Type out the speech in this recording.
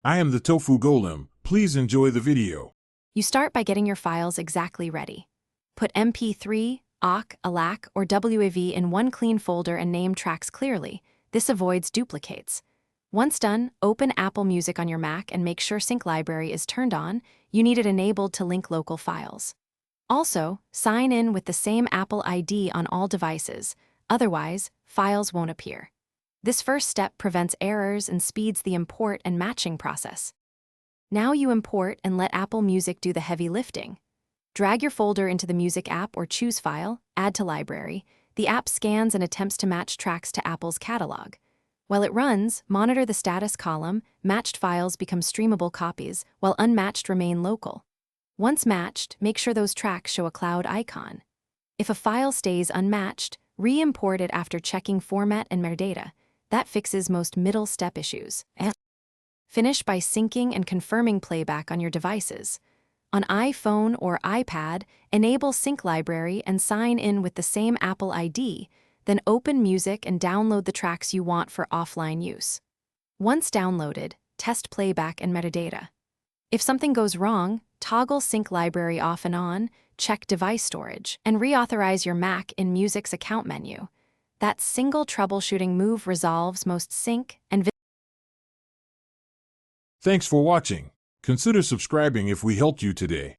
I am the Tofu Golem. Please enjoy the video. You start by getting your files exactly ready. Put MP3, OCC, ALAC, or WAV in one clean folder and name tracks clearly. This avoids duplicates. Once done, open Apple Music on your Mac and make sure Sync Library is turned on. You need it enabled to link local files. Also, sign in with the same Apple ID on all devices. Otherwise, files won't appear. This first step prevents errors and speeds the import and matching process. Now you import and let Apple Music do the heavy lifting. Drag your folder into the Music app or choose File, Add to Library. The app scans and attempts to match tracks to Apple's catalog. While it runs, monitor the status column. Matched files become streamable copies, while unmatched remain local. Once matched, make sure those tracks show a cloud icon. If a file stays unmatched, re-import it after checking format and metadata. That fixes most middle step issues. Finish by syncing and confirming playback on your devices. On iPhone or iPad, enable Sync Library and sign in with the same Apple ID, then open Music and download the tracks you want for offline use. Once downloaded, test playback and metadata. If something goes wrong, toggle Sync Library off and on, check device storage, and reauthorize your Mac in Music's account menu. That single troubleshooting move resolves most sync and Thanks for watching. Consider subscribing if we helped you today.